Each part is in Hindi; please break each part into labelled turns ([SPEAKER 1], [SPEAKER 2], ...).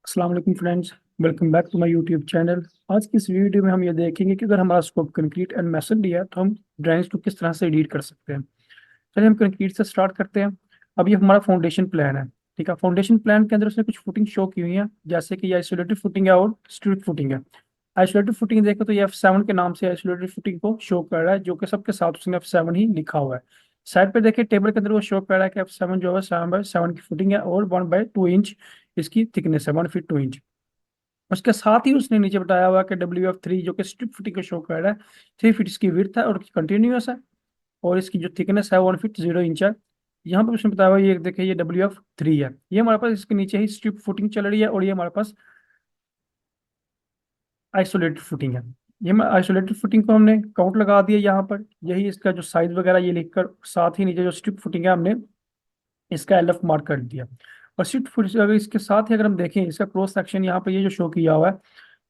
[SPEAKER 1] अस्सलाम वालेकुम friends. Welcome back to my YouTube channel. आज की इस वीडियो में हम ये देखेंगे कि अगर हमारा स्कोप कंक्रीट एंड मैसनरी है तो हम ड्राइंग्स को किस तरह से एडिट कर सकते हैं। चलिए हम कंक्रीट से स्टार्ट करते हैं। अब ये हमारा फाउंडेशन प्लान है। ठीक है, फाउंडेशन प्लान के अंदर उसने कुछ फुटिंग शो की हुई है, जैसे कि ये आइसोलेटेड फुटिंग है और स्ट्रिप फुटिंग है। आइसोलेटेड फुटिंग देखो तो ये F7 के नाम से आइसोलेटेड फुटिंग को शो कर रहा है, जो कि सबके साथ उसने F7 ही लिखा हुआ है। साइड पे देखिए टेबल के अंदर वो शो कर रहा है कि F7 जो है 7/7 की फुटिंग है और 1/2 इंच इसकी थिकनेस है, 1 फीट 2 इंच। उसके साथ ही उसने नीचे बताया हुआ कि WF3 जो कि स्ट्रिप फुटिंग को शो कर रहा है, 3 फीट इसकी विड्थ है और कंटिन्यूस है, और इसकी जो थिकनेस है 1 फीट 0 इंच है। यहाँ पर उसने बताया हुआ ये देखिए ये WF3 है। ये हमारे पास इसके नीचे ही स्ट्रिप फुटिंग चल रही है और ये हमारे पास आइसोलेटेड फुटिंग है। ये आइसोलेटेड फुटिंग को हमने काउंट लगा दिया यहाँ पर, यही इसका जो साइज वगैरह ये लिखकर, साथ ही नीचे जो स्ट्रिप फुटिंग है हमने इसका LF मार्क कर दिया। और स्ट्रिप फुट अगर इसके साथ ही अगर हम देखें इसका क्रॉस सेक्शन यहाँ पर ये जो शो किया हुआ है,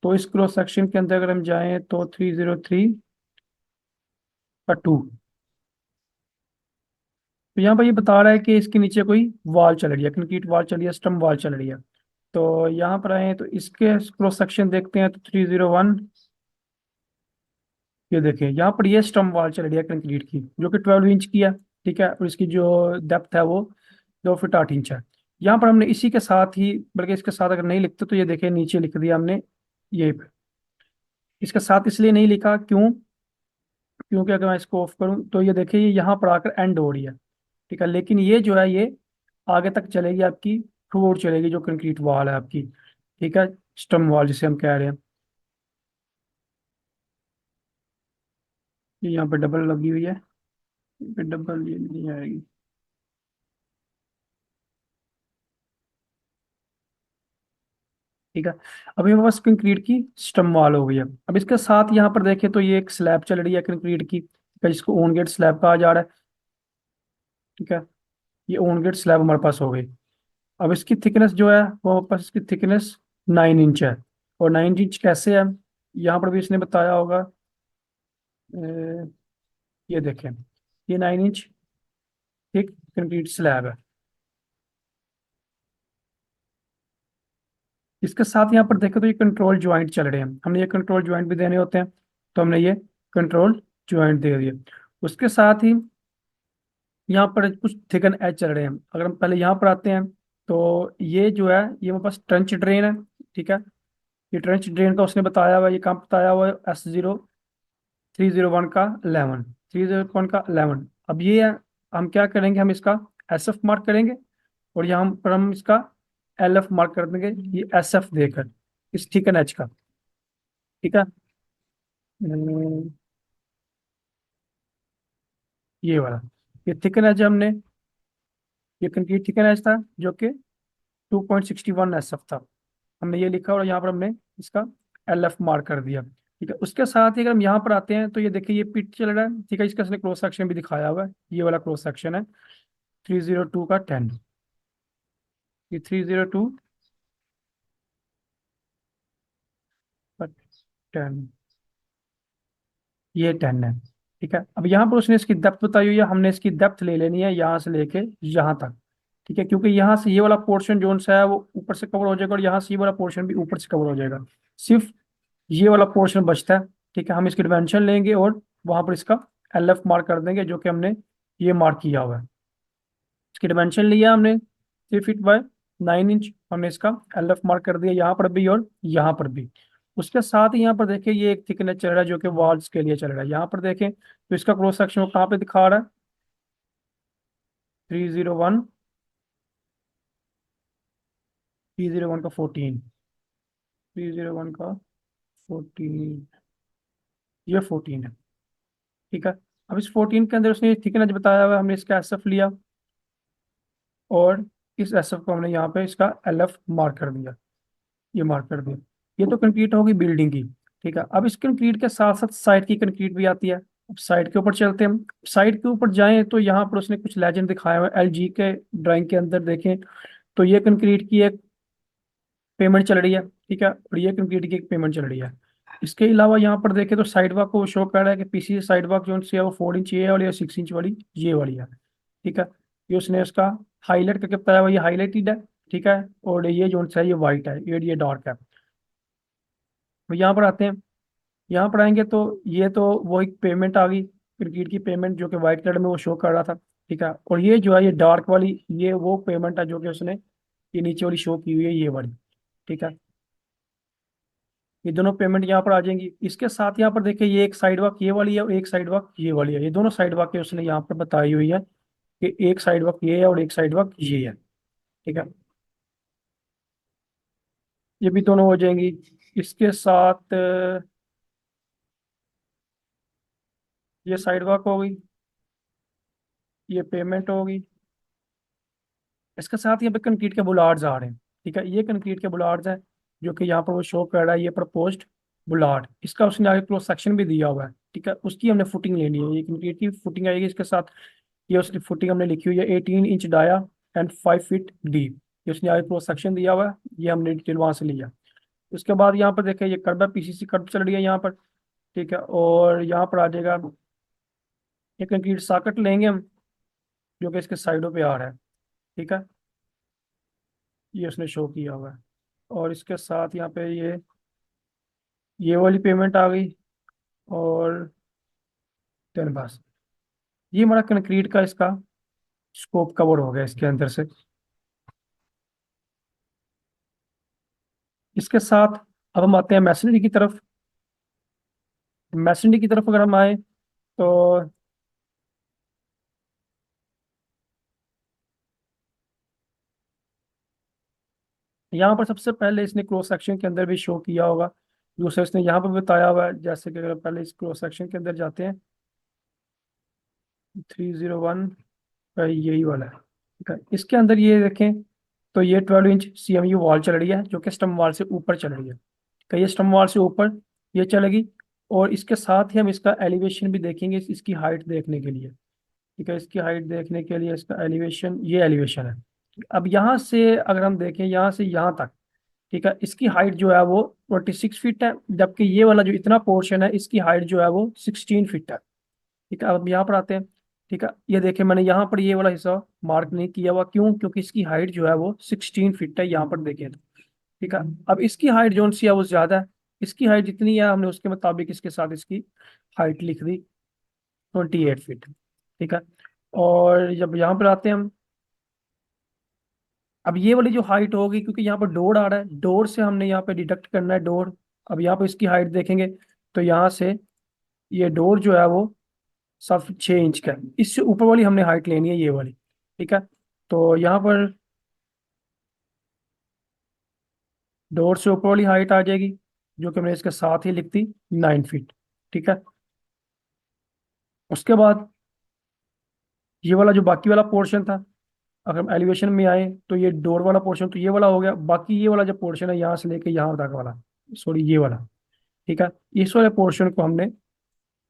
[SPEAKER 1] तो इस क्रॉस सेक्शन के अंदर अगर हम जाएं तो 303/2। तो यहाँ पर ये बता रहा है कि इसके नीचे कोई वॉल चल रही है, कंक्रीट वॉल चल रही है, स्टम्प वॉल चल रही है। तो यहाँ पर आए तो इसके क्रॉस सेक्शन देखते हैं तो 301। ये देखिए यहाँ पर ये स्टम्प वॉल चल रही है कंक्रीट की, जो कि 12 इंच की है। ठीक है, और इसकी जो डेप्थ है वो 2 फीट 8 इंच है। यहाँ पर हमने इसी के साथ ही, बल्कि इसके साथ अगर नहीं लिखते तो ये देखिए नीचे लिख दिया हमने ये पे। इसके साथ इसलिए नहीं लिखा, क्यों? क्योंकि अगर मैं इसको ऑफ करूं तो ये देखिए ये यहाँ पर आकर एंड हो रही है। ठीक है, लेकिन ये जो है ये आगे तक चलेगी आपकी, थ्रू चलेगी जो कंक्रीट वॉल है आपकी। ठीक है, स्टम वॉल जिसे हम कह रहे हैं। ये यहाँ पे डबल लगी हुई है, यहाँ पे डबल ये नहीं आएगी। ठीक है, अभी हमारे पास कंक्रीट की स्टम वॉल हो गई है। अब इसके साथ यहाँ पर देखें तो ये एक स्लैब चल रही है कंक्रीट की, ठीक है, जिसको ऑन गेट स्लैब कहा जा रहा है। ठीक है, ये ऑन गेट स्लैब हमारे पास हो गई। अब इसकी थिकनेस जो है वो हमारे पास, इसकी थिकनेस 9 इंच है। और 9 इंच कैसे है, यहाँ पर भी इसने बताया होगा। ये देखें, ये 9 इंच थिक कंक्रीट स्लैब है। इसके साथ यहाँ पर देखें तो ये कंट्रोल ज्वाइंट चल रहे हैं, हमने ये कंट्रोल ज्वाइंट भी देने होते हैं, तो हमने ये कंट्रोल ज्वाइंट दे दिए। उसके साथ ही यहाँ पर कुछ थिकन एज चल रहे हैं। अगर हम पहले यहाँ पर आते हैं तो ये जो है ये हमारे पास ट्रंच ड्रेन है। ठीक है, ये ट्रंच ड्रेन का उसने बताया हुआ है, ये काम बताया हुआ है S0301 का 11। अब ये है, हम क्या करेंगे, हम इसका SF मार्क करेंगे और यहाँ पर हम इसका LF मार्क कर देंगे, ये SF देकर इस थिकन एज का। ठीक है, ये वाला, ये थिकन एज हमने, ये कंक्रीट थिकन एज था जो कि 2.61 SF था। हमने ये लिखा और यहाँ पर हमने इसका LF मार्क कर दिया। ठीक है, उसके साथ ही अगर हम यहाँ पर आते हैं तो ये देखिए ये पिट चल रहा है। ठीक है, इसका इसने क्रॉस सेक्शन भी दिखाया हुआ है, ये वाला क्रॉस सेक्शन है 302/10। ये 302/10, ये 10 है। ठीक है, अब यहाँ पर उसने इसकी डेप्थ बताई हुई है, हमने इसकी डेप्थ ले लेनी है यहाँ से लेके यहाँ तक। ठीक है, क्योंकि यहाँ से ये वाला पोर्शन जो सा है वो ऊपर से कवर हो जाएगा और यहाँ से ये वाला पोर्शन भी ऊपर से कवर हो जाएगा, सिर्फ ये वाला पोर्शन बचता है। ठीक है, हम इसकी डिमेंशन लेंगे और वहां पर इसका LF मार्क कर देंगे, जो कि हमने ये मार्क किया हुआ है। इसकी डिमेंशन लिया हमने 3 फीट बाय 9 इंच, हमने इसका LF मार्क कर दिया यहाँ पर भी और यहाँ पर भी। उसके साथ ही यहाँ पर देखें ये एक थिकनेस चल रहा है जो कि वॉल्स के लिए चल रहा है। यहाँ पर देखें तो इसका क्रॉस सेक्शन वो कहाँ पे दिखा रहा है, 301, 301 का 14, 301 का 14, ये 14 है। ठीक है, अब इस 14 के अंदर उसने थिकनेस बताया हुआ है, हमने इसका SF लिया और इस SF को हमने यहाँ पे इसका LF मार्क कर दिया, ये मार्क कर दिया। ये तो कंक्रीट होगी बिल्डिंग की। ठीक है, अब इस कंक्रीट के साथ साथ साइड की कंक्रीट भी आती है। अब साइड के ऊपर चलते हैं। साइड के ऊपर जाएं तो यहाँ पर उसने कुछ लेजेंड दिखाया हुआ है LG के ड्राइंग के अंदर देखें तो ये कंक्रीट की एक पेमेंट चल रही है। ठीक है, और ये कंक्रीट की एक पेमेंट चल रही है। इसके अलावा यहाँ पर देखें तो साइड वॉक को शो कर रहा है कि पीसी साइड वॉक जो सी है वो 4 इंच ये वाली है, 6 इंच वाली ये वाली है। ठीक है, ये उसने उसका हाईलाइट करके बताया हुआ, ये हाईलाइटेड है। ठीक है, और ये जो सा है ये वाइट है, ये डार्क है। तो यहाँ पर आते हैं, यहाँ पर आएंगे तो ये तो वो एक पेमेंट आ गई, क्रिकेट की पेमेंट जो कि वाइट कलर में वो शो कर रहा था। ठीक है, और ये जो है ये डार्क वाली, ये वो पेमेंट है जो कि उसने ये नीचे वाली शो की हुई है, ये वाली। ठीक है, ये दोनों पेमेंट यहाँ पर आ जाएंगी। इसके साथ यहाँ पर देखिए ये एक साइड वॉक ये वाली है और एक साइड वॉक ये वाली है, ये दोनों साइड वॉक उसने यहाँ पर बताई हुई है कि एक साइड वॉक ये है और एक साइड वॉक ये है। ठीक है, ये भी दोनों हो जाएंगी। इसके साथ ये साइड वॉक हो गई, ये पेमेंट होगी। इसके साथ यहाँ पे कंक्रीट के बुलार्ड्स आ रहे हैं। ठीक है, ये कंक्रीट के बुलार्ड्स हैं जो कि यहाँ पर वो शो कर रहा है, ये प्रपोज्ड बुलार्ड, इसका उसने आगे क्रॉस सेक्शन भी दिया हुआ है। ठीक है, उसकी हमने फुटिंग लेनी है, ये कंक्रीट की फुटिंग आएगी इसके साथ। ये उसकी फुटिंग हमने लिखी हुई है 18 inch dia and 5 feet deep, ये उसने आगे क्रॉस सेक्शन दिया हुआ है, ये हमने डिटेल वहां से लिया। उसके बाद यहाँ पर देखिए ये कर्व है, पीसीसी कर्व चल रही है यहाँ पर। ठीक है, और यहाँ पर आ जाएगा ये कंक्रीट साकट लेंगे हम जो कि इसके साइडों पे आ रहा है। ठीक है, ये उसने शो किया हुआ है। और इसके साथ यहाँ पे ये वाली पेमेंट आ गई। और देन बस ये हमारा कंक्रीट का इसका स्कोप कवर हो गया इसके अंदर से। इसके साथ अब हम आते हैं मैसनरी की तरफ। मैसनरी की तरफ अगर हम आए तो यहाँ पर सबसे पहले इसने क्रॉस सेक्शन के अंदर भी शो किया होगा, दूसरा इसने यहाँ पर बताया हुआ है। जैसे कि अगर पहले इस क्रॉस सेक्शन के अंदर जाते हैं, 301 का यही वाला है। ठीक है, इसके अंदर ये देखें तो ये 12 इंच CMU वॉल चल रही है जो कि स्टम वॉल से ऊपर चल रही है। ठीक है, ये स्टम वॉल से ऊपर ये चलेगी। और इसके साथ ही हम इसका एलिवेशन भी देखेंगे, इसकी हाइट देखने के लिए। ठीक है, इसकी हाइट देखने के लिए इसका एलिवेशन, ये एलिवेशन है। अब यहाँ से अगर हम देखें यहाँ से यहाँ तक, ठीक है, इसकी हाइट जो है वो 26 फीट है, जबकि ये वाला जो इतना पोर्शन है इसकी हाइट जो है वो 16 फीट है। ठीक है, अब यहाँ पर आते हैं। ठीक है, ये देखें मैंने यहाँ पर ये वाला हिस्सा मार्क नहीं किया हुआ, क्यों? क्योंकि इसकी हाइट जो है वो 16 फीट है, यहाँ पर देखें तो। ठीक है, अब इसकी हाइट जो सी है वो ज्यादा है, इसकी हाइट जितनी है हमने उसके मुताबिक इसके साथ इसकी हाइट लिख दी 28 फीट। ठीक है, और जब यहाँ पर आते हैं हम, अब ये वाली जो हाइट होगी, क्योंकि यहाँ पर डोर आ रहा है, डोर से हमने यहाँ पे डिडक्ट करना है डोर। अब यहाँ पर इसकी हाइट देखेंगे तो यहाँ से ये डोर जो है वो 6 इंच का है, इससे ऊपर वाली हमने हाइट लेनी है, ये वाली। ठीक है, तो यहाँ पर डोर से ऊपर वाली हाइट आ जाएगी जो कि मैंने इसके साथ ही लिख दी 9 फीट। ठीक है, उसके बाद ये वाला जो बाकी वाला पोर्शन था, अगर हम एलिवेशन में आए तो ये डोर वाला पोर्शन तो ये वाला हो गया, बाकी ये वाला जो पोर्शन है यहाँ से लेके यहाँ तक वाला, सॉरी ये वाला। ठीक है, इस वाले पोर्शन को हमने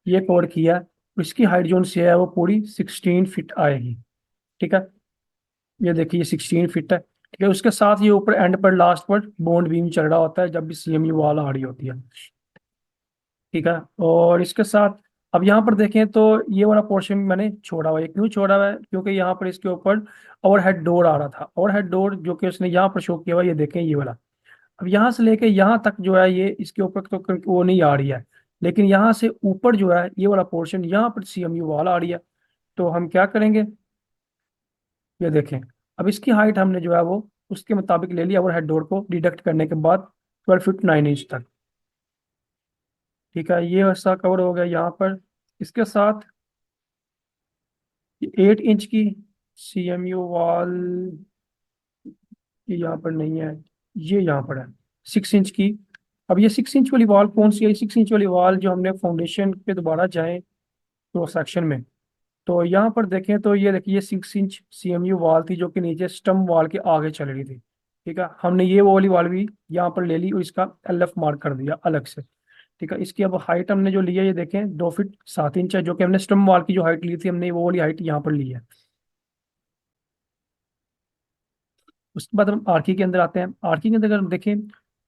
[SPEAKER 1] ये कवर किया है। इसकी हाइट जो से है वो पूरी 16 फीट आएगी। ठीक है, ये देखिए 16 फीट है। ठीक है, उसके साथ ये ऊपर एंड पर लास्ट पर बॉन्ड बीम चल रहा होता है जब भी CMU वॉल आ रही होती है। ठीक है, और इसके साथ अब यहाँ पर देखें तो ये वाला पोर्शन मैंने छोड़ा हुआ है, क्यों छोड़ा हुआ है? क्योंकि यहाँ पर इसके ऊपर ओवरहेड डोर आ रहा था, ओवरहेड डोर जो कि उसने यहाँ पर शो किया हुआ है, ये देखें ये वाला। अब यहाँ से लेके यहाँ तक जो है ये इसके ऊपर तो वो नहीं आ रही है, लेकिन यहाँ से ऊपर जो है ये वाला पोर्शन यहाँ पर CMU वॉल आ रही है। तो हम क्या करेंगे, ये देखें, अब इसकी हाइट हमने जो है वो उसके मुताबिक ले लिया ओवरहेड डोर को डिडक्ट करने के बाद 12 फीट 9 इंच तक। ठीक है, ये हिस्सा कवर हो गया यहाँ पर। इसके साथ 8 इंच की CMU वॉल, ये यहाँ पर नहीं है, ये यहाँ पर है 6 इंच की। अब ये 6 इंच वाली वॉल कौन सी है? 6 इंच वाली वॉल जो हमने फाउंडेशन पे दोबारा जाएं क्रॉस सेक्शन में, तो यहाँ पर देखें तो ये देखिए 6 इंच CMU वॉल थी जो कि नीचे स्टम वॉल के आगे चल रही थी। ठीक है, हमने ये वो वाली वॉल भी यहाँ पर ले ली और इसका LF मार्क कर दिया अलग से। ठीक है, इसकी अब हाइट हमने जो ली है ये देखें 2 फीट 7 इंच है, जो कि हमने स्टम वॉल की जो हाइट ली थी हमने वो वाली हाइट यहाँ पर ली है। उसके बाद हम आर्की के अंदर आते हैं। आर्की के अंदर अगर हम देखें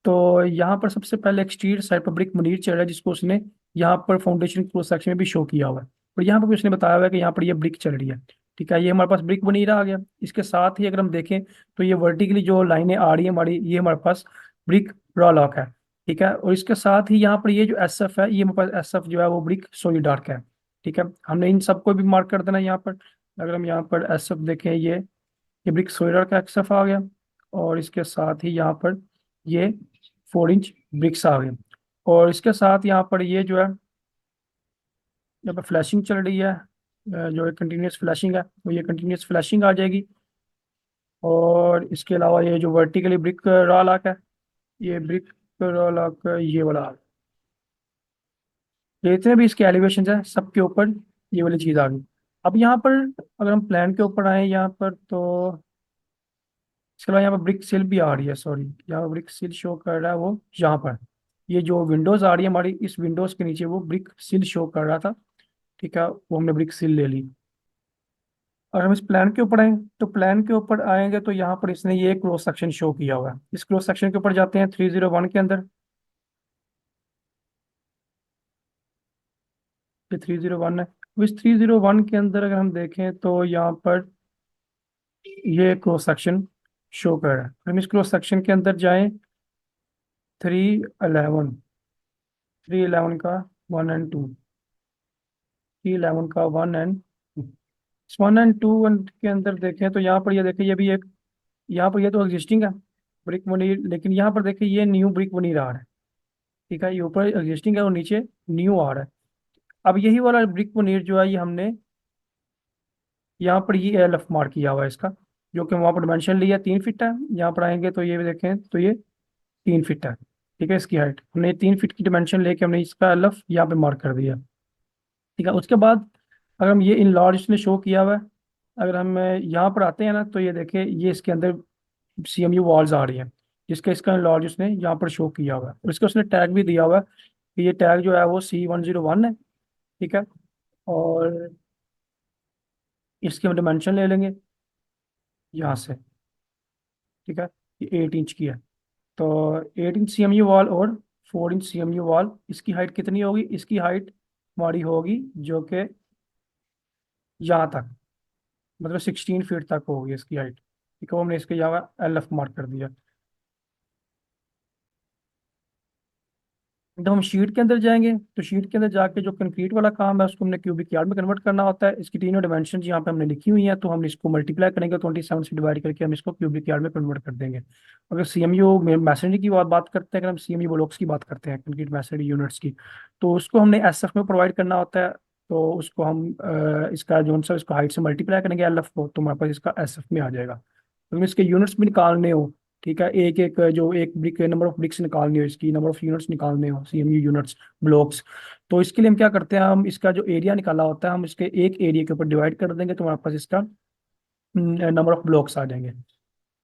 [SPEAKER 1] तो यहाँ पर सबसे पहले एक्सटीरियर साइड पर ब्रिक मुनीर चल रहा है जिसको उसने यहाँ पर फाउंडेशन क्रॉस सेक्शन में भी शो किया हुआ है, और यहाँ पर भी उसने बताया हुआ है कि यहाँ पर ये ब्रिक चल रही है। ठीक है, ये हमारे पास ब्रिक वनीरा आ गया। इसके साथ ही अगर हम देखें तो ये वर्टिकली जो लाइनें आ रही है हमारी, ये हमारे पास ब्रिक रॉ लॉक है। ठीक है, और इसके साथ ही यहाँ पर ये जो एस एफ है, ये हमारे पास एस एफ जो है वो ब्रिक सोलिड डार्क है। ठीक है, हमने इन सबको भी मार्क कर देना यहाँ पर। अगर हम यहाँ पर एस एफ देखें, ये ब्रिक सोलिड डार्क का एस एफ आ गया, और इसके साथ ही यहाँ पर ये 4 इंच ब्रिक्स आ गए। और इसके साथ यहाँ पर ये जो है, जब फ्लैशिंग चल रही है, जो कंटिन्यूस फ्लैशिंग है, वो ये कंटिन्यूस फ्लैशिंग आ जाएगी। और इसके अलावा ये जो वर्टिकली ब्रिक रॉ लॉक है, ये ब्रिक रॉ लॉक ये वाला, ये जितने भी इसके एलिवेशन है सबके ऊपर ये वाली चीज़ आ गई। अब यहाँ पर अगर हम प्लान के ऊपर आए यहाँ पर, तो इसके अलावा यहाँ पर ब्रिक सिल भी आ रही है, सॉरी, यहाँ पर ब्रिक सिल शो कर रहा है वो यहाँ पर। ये जो विंडोज आ रही है हमारी, इस विंडोज के नीचे वो ब्रिक सिल शो कर रहा था। ठीक है, वो हमने ब्रिक सिल ले ली। और हम इस प्लान के ऊपर आएंगे, तो प्लान के ऊपर आएंगे तो यहाँ पर इसने ये क्रॉस सेक्शन शो किया हुआ है। इस क्रॉस सेक्शन के ऊपर जाते हैं 301 के अंदर। ये 301 है। अब इस 301 के अंदर अगर हम देखें तो यहाँ पर ये क्रॉस सेक्शन शो कर रहा है। हम इस क्रॉस सेक्शन के अंदर जाएं, 311, 311 का 1 और 2, 311 का 1 और 2। इस 1 और 2 के अंदर देखें तो यहाँ पर ये देखें, ये भी एक, यहाँ पर ये तो एग्जिस्टिंग है ब्रिक वनीर, लेकिन यहाँ पर देखिए ये न्यू ब्रिक वनीर आ रहा है। ठीक है, ये ऊपर एग्जिस्टिंग है और नीचे न्यू आ रहा है। अब यही वाला ब्रिक वनीर जो है, ये हमने यहाँ पर ये एल एफ मार्क किया हुआ है इसका, जो कि वहाँ पर डिमेंशन लिया 3 फीट है। यहाँ पर आएंगे तो ये भी देखें तो ये 3 फीट है। ठीक है, इसकी हाइट हमने 3 फीट की डिमेंशन लेके हमने इसका एल एफ यहाँ पे मार्क कर दिया। ठीक है, उसके बाद अगर हम ये इन लार्ज ने शो किया हुआ है, अगर हम यहाँ पर आते हैं ना, तो ये देखें ये इसके अंदर सी एम यू वॉल्स आ रही हैं, जिसका इसका लॉर्ड उसने यहाँ पर शो किया हुआ है। और इसका उसने टैग भी दिया हुआ है कि ये टैग जो है वो C101 है। ठीक है, और इसकी हम डिमेंशन ले लेंगे यहाँ से। ठीक है, ये 8 इंच की है। तो 8 इंच CMU वॉल और 4 इंच CMU वॉल, इसकी हाइट कितनी होगी? इसकी हाइट हमारी होगी जो कि यहाँ तक, मतलब 16 फीट तक होगी इसकी हाइट। ठीक है, वो हमने इसके यहाँ एल एफ मार्क कर दिया। जब हम शीट के अंदर जाएंगे, तो शीट के अंदर जाके जो कंक्रीट वाला काम है उसको हमने क्यूबिक यार्ड में कन्वर्ट करना होता है। इसकी तीनों डिमेंशन यहाँ पे हमने लिखी हुई हैं, तो हम इसको मल्टीप्लाई करेंगे 27 से डिवाइड करके हम इसको क्यूबिक यार्ड में कन्वर्ट कर देंगे। अगर CMU में मैसनरी की बात करते हैं, अगर हम CMU ब्लॉक्स की बात करते हैं, कंक्रीट मैसनरी यूनिट्स की, तो उसको हमने SF में प्रोवाइड करना होता है। तो उसको हम इसका जो सा इसको हाइट से मल्टीप्लाई करेंगे LF को, तो हमारे पास इसका SF में आ जाएगा। तो इसके यूनिट्स भी निकालने हो, ठीक है, एक एक जो एक ब्रिक नंबर ऑफ ब्रिक्स निकालनी हो, इसकी नंबर ऑफ यूनिट्स निकालने हो, CMU यूनिट्स ब्लॉक्स, तो इसके लिए हम क्या करते हैं, हम इसका जो एरिया निकाला होता है हम इसके एक एरिया के ऊपर डिवाइड कर देंगे, तो हमारे पास इसका नंबर ऑफ ब्लॉक्स आ जाएंगे।